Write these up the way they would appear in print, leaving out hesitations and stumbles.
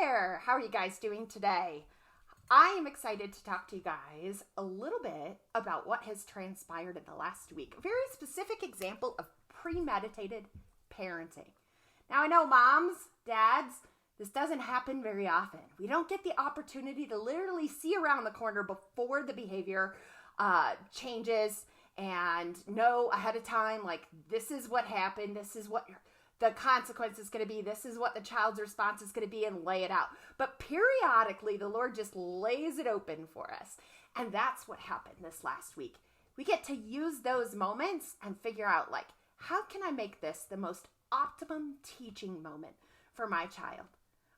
there! How are you guys doing today? I am excited to talk to you guys a little bit about what has transpired in the last week. A very specific example of premeditated parenting. Now, I know moms, dads, this doesn't happen very often. We don't get the opportunity to literally see around the corner before the behavior changes and know ahead of time, like, this is what happened, this is what the consequence is going to be, this is what the child's response is going to be, and lay it out. But periodically, the Lord just lays it open for us. And that's what happened this last week. We get to use those moments and figure out, like, how can I make this the most optimum teaching moment for my child?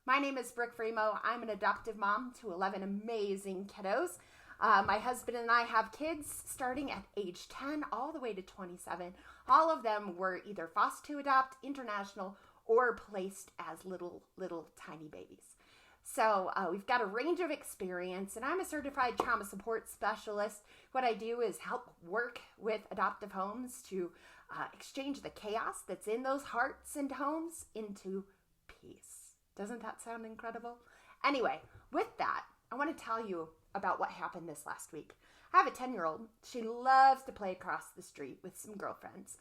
My name is Brooke Fremouw. I'm an adoptive mom to 11 amazing kiddos. My husband and I have kids starting at age 10 all the way to 27. All of them were either foster to adopt, international, or placed as little tiny babies. So we've got a range of experience, and I'm a certified trauma support specialist. What I do is help work with adoptive homes to exchange the chaos that's in those hearts and homes into peace. Doesn't that sound incredible? Anyway, with that, I want to tell you about what happened this last week. I have a 10-year-old. She loves to play across the street with some girlfriends.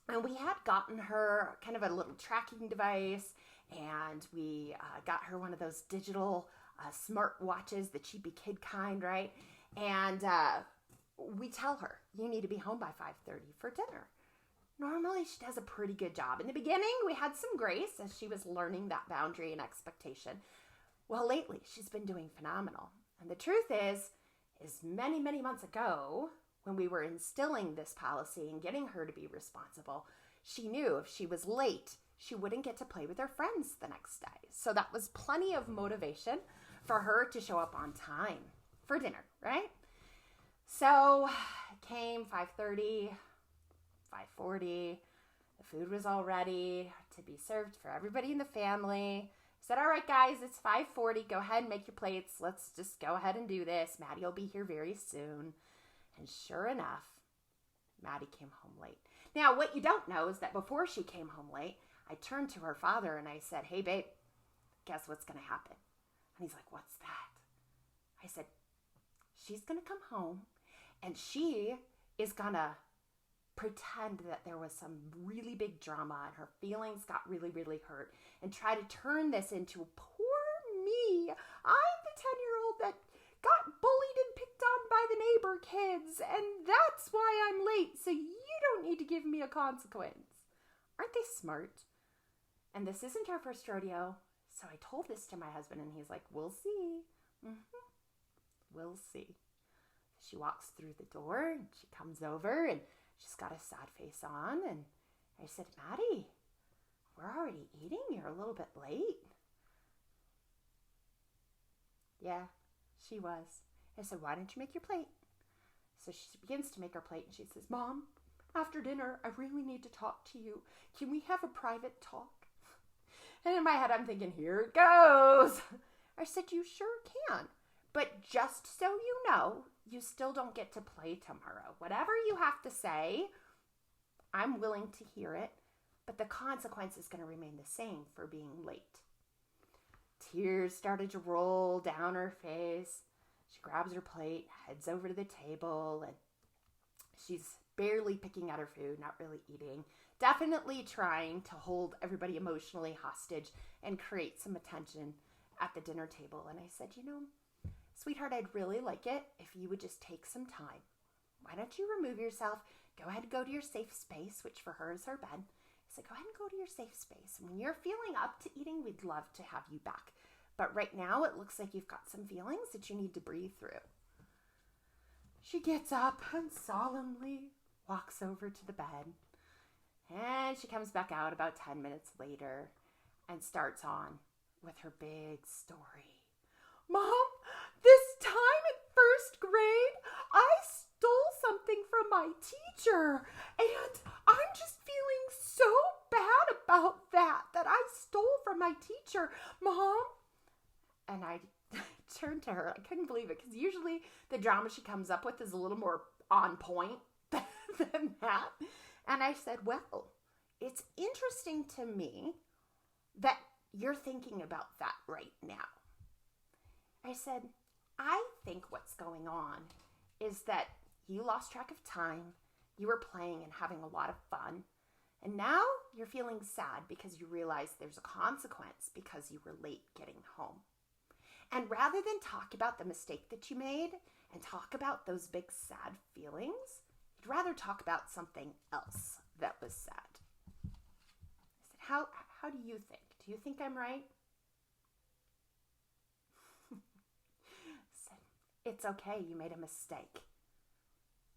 And we had gotten her kind of a little tracking device, and we got her one of those digital smart watches, the cheapy kid kind, right? And we tell her, you need to be home by 5:30 for dinner. Normally, she does a pretty good job. In the beginning, we had some grace as she was learning that boundary and expectation. Well, lately, she's been doing phenomenal. And the truth is many, many months ago, when we were instilling this policy and getting her to be responsible, she knew if she was late, she wouldn't get to play with her friends the next day. So that was plenty of motivation for her to show up on time for dinner, right? So it came 5:30, 5:40. The food was all ready to be served for everybody in the family. I said, all right, guys, it's 5:40. Go ahead and make your plates. Let's just go ahead and do this. Maddie will be here very soon. And sure enough, Maddie came home late. Now, what you don't know is that before she came home late, I turned to her father and I said, hey, babe, guess what's going to happen? And he's like, what's that? I said, she's going to come home and she is going to pretend that there was some really big drama and her feelings got really, really hurt and try to turn this into poor me. I'm the 10-year-old that got bullied and picked on by the neighbor kids, and that's why I'm late, so you don't need to give me a consequence. Aren't they smart? And this isn't our first rodeo, so I told this to my husband, and he's like, we'll see. We'll see. She walks through the door, and she comes over, and she's got a sad face on, and I said, Maddie, we're already eating. You're a little bit late. Yeah, she was. I said, why don't you make your plate? So she begins to make her plate, and she says, Mom, after dinner, I really need to talk to you. Can we have a private talk? And in my head, I'm thinking, here it goes. I said, you sure can. But just so you know, you still don't get to play tomorrow. Whatever you have to say, I'm willing to hear it, but the consequence is going to remain the same for being late. Tears started to roll down her face. She grabs her plate, heads over to the table, and she's barely picking at her food, not really eating. Definitely trying to hold everybody emotionally hostage and create some attention at the dinner table. And I said, sweetheart, I'd really like it if you would just take some time. Why don't you remove yourself? Go ahead and go to your safe space, which for her is her bed. I said, go ahead and go to your safe space. And when you're feeling up to eating, we'd love to have you back. But right now, it looks like you've got some feelings that you need to breathe through. She gets up and solemnly walks over to the bed. And she comes back out about 10 minutes later and starts on with her big story. Mom, this time in first grade, I stole something from my teacher, and I'm just feeling so bad about that I stole from my teacher, Mom. And I turned to her. I couldn't believe it, because usually the drama she comes up with is a little more on point than that. And I said, well, it's interesting to me that you're thinking about that right now. I said, I think what's going on is that you lost track of time, you were playing and having a lot of fun, and now you're feeling sad because you realize there's a consequence because you were late getting home. And rather than talk about the mistake that you made and talk about those big sad feelings, you'd rather talk about something else that was sad. I said, how do you think? Do you think I'm right? Said, it's okay, you made a mistake.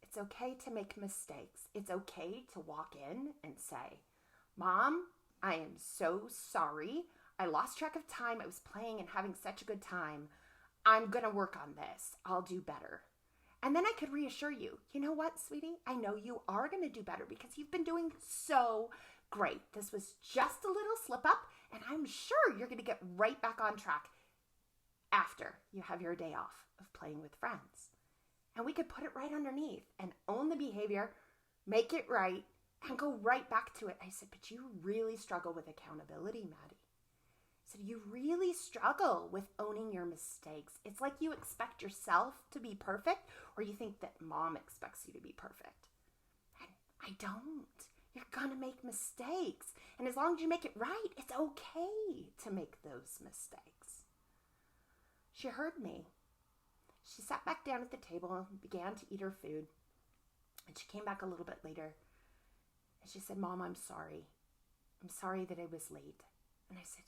It's okay to make mistakes. It's okay to walk in and say, Mom, I am so sorry. I lost track of time. I was playing and having such a good time. I'm going to work on this. I'll do better. And then I could reassure you, you know what, sweetie? I know you are going to do better because you've been doing so great. This was just a little slip up, and I'm sure you're going to get right back on track after you have your day off of playing with friends. And we could put it right underneath and own the behavior, make it right, and go right back to it. I said, but you really struggle with accountability, Maddie. I said, you really struggle with owning your mistakes. It's like you expect yourself to be perfect, or you think that Mom expects you to be perfect. And I don't. You're gonna make mistakes. And as long as you make it right, it's okay to make those mistakes. She heard me. She sat back down at the table and began to eat her food. And she came back a little bit later. And she said, Mom, I'm sorry. I'm sorry that I was late. And I said,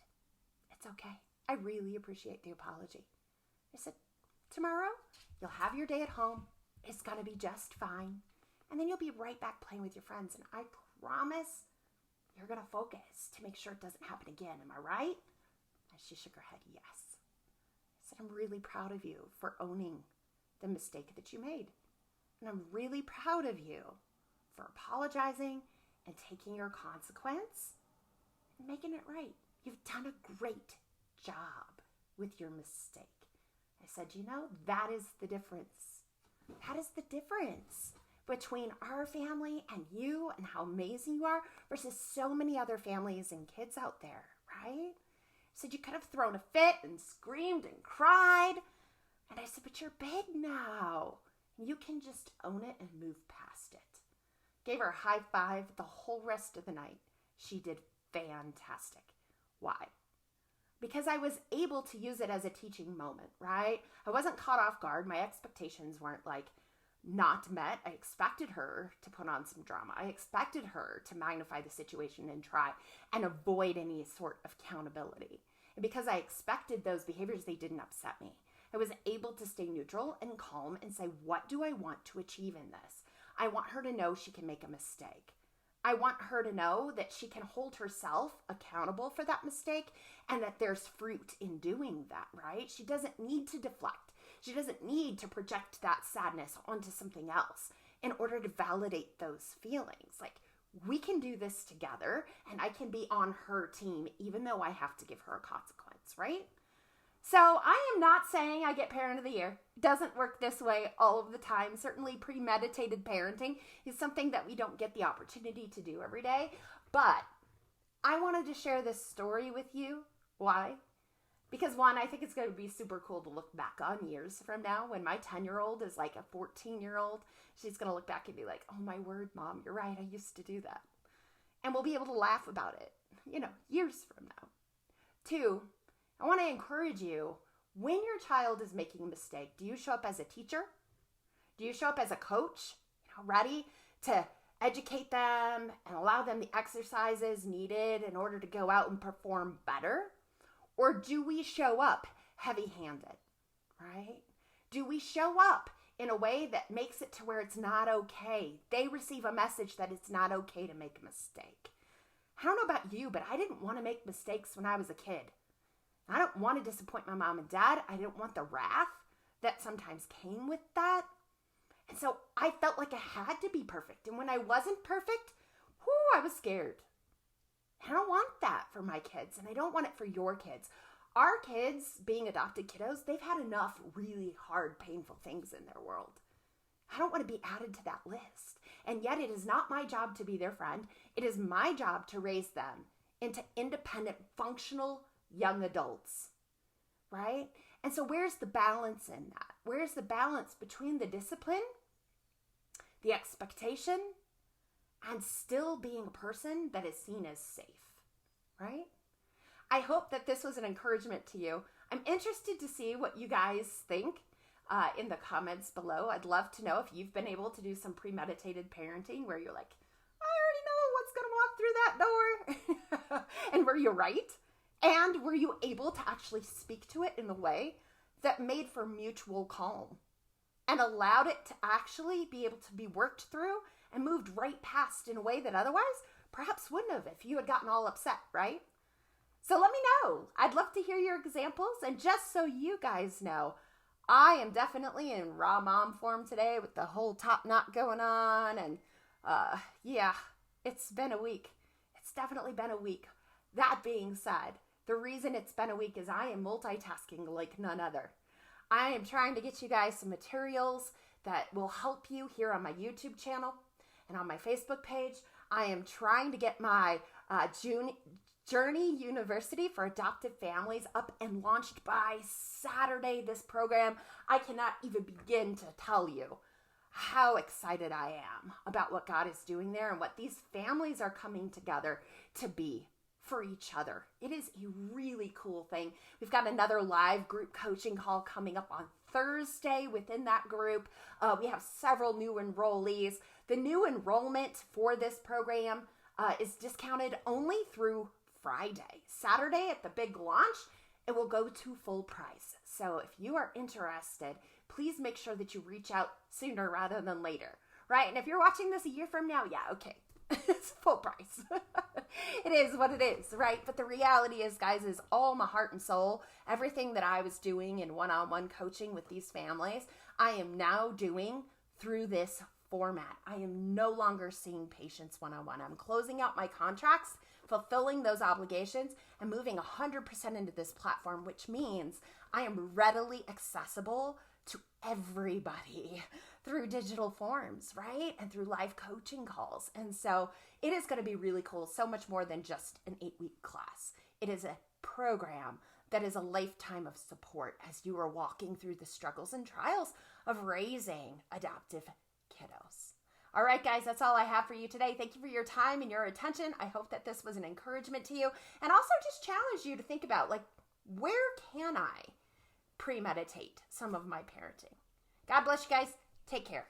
it's okay. I really appreciate the apology. I said, tomorrow you'll have your day at home. It's going to be just fine. And then you'll be right back playing with your friends. And I promise you're going to focus to make sure it doesn't happen again. Am I right? And she shook her head, yes. I said, I'm really proud of you for owning the mistake that you made. And I'm really proud of you for apologizing and taking your consequence and making it right. You've done a great job with your mistake. I said, you know, that is the difference. That is the difference between our family and you and how amazing you are versus so many other families and kids out there, right? I said, you could have thrown a fit and screamed and cried. And I said, but you're big now. You can just own it and move past it. Gave her a high five the whole rest of the night. She did fantastic. Why? Because I was able to use it as a teaching moment, right? I wasn't caught off guard. My expectations weren't like not met. I expected her to put on some drama. I expected her to magnify the situation and try and avoid any sort of accountability. And because I expected those behaviors, they didn't upset me. I was able to stay neutral and calm and say, what do I want to achieve in this? I want her to know she can make a mistake. I want her to know that she can hold herself accountable for that mistake and that there's fruit in doing that, right? She doesn't need to deflect. She doesn't need to project that sadness onto something else in order to validate those feelings. Like, we can do this together and I can be on her team even though I have to give her a consequence, right? So I am not saying I get Parent of the Year. It doesn't work this way all of the time. Certainly premeditated parenting is something that we don't get the opportunity to do every day. But I wanted to share this story with you. Why? Because one, I think it's going to be super cool to look back on years from now when my 10-year-old is like a 14-year-old. She's going to look back and be like, oh my word, Mom, you're right. I used to do that. And we'll be able to laugh about it, years from now. Two, I want to encourage you, when your child is making a mistake, do you show up as a teacher? Do you show up as a coach, ready to educate them and allow them the exercises needed in order to go out and perform better? Or do we show up heavy-handed, right? Do we show up in a way that makes it to where it's not okay? They receive a message that it's not okay to make a mistake. I don't know about you, but I didn't want to make mistakes when I was a kid. I don't want to disappoint my mom and dad. I didn't want the wrath that sometimes came with that. And so I felt like I had to be perfect. And when I wasn't perfect, I was scared. I don't want that for my kids, and I don't want it for your kids. Our kids, being adopted kiddos, they've had enough really hard, painful things in their world. I don't want to be added to that list. And yet it is not my job to be their friend. It is my job to raise them into independent, functional young adults, right? And so where's the balance in that? Where's the balance between the discipline, the expectation, and still being a person that is seen as safe, right? I hope that this was an encouragement to you. I'm interested to see what you guys think in the comments below. I'd love to know if you've been able to do some premeditated parenting where you're like, I already know what's going to walk through that door. And were you right? And were you able to actually speak to it in a way that made for mutual calm and allowed it to actually be able to be worked through and moved right past in a way that otherwise perhaps wouldn't have if you had gotten all upset, right? So let me know. I'd love to hear your examples. And just so you guys know, I am definitely in raw mom form today with the whole top knot going on. And yeah, it's been a week. It's definitely been a week. That being said, the reason it's been a week is I am multitasking like none other. I am trying to get you guys some materials that will help you here on my YouTube channel and on my Facebook page. I am trying to get my Journey University for Adoptive Families up and launched by Saturday. This program, I cannot even begin to tell you how excited I am about what God is doing there and what these families are coming together to be for each other. It is a really cool thing. We've got another live group coaching call coming up on Thursday within that group. We have several new enrollees. The new enrollment for this program is discounted only through Friday. Saturday at the big launch, it will go to full price. So if you are interested, please make sure that you reach out sooner rather than later, right? And if you're watching this a year from now, yeah, okay. It's full price. It is what it is, right? But the reality is, guys, is all my heart and soul, everything that I was doing in one-on-one coaching with these families, I am now doing through this format. I am no longer seeing patients one-on-one. I'm closing out my contracts, fulfilling those obligations, and moving 100% into this platform, which means I am readily accessible to everybody through digital forms, right? And through live coaching calls. And so it is going to be really cool. So much more than just an 8-week class. It is a program that is a lifetime of support as you are walking through the struggles and trials of raising adoptive kiddos. All right, guys, that's all I have for you today. Thank you for your time and your attention. I hope that this was an encouragement to you and also just challenge you to think about, like, where can I premeditate some of my parenting? God bless you guys. Take care.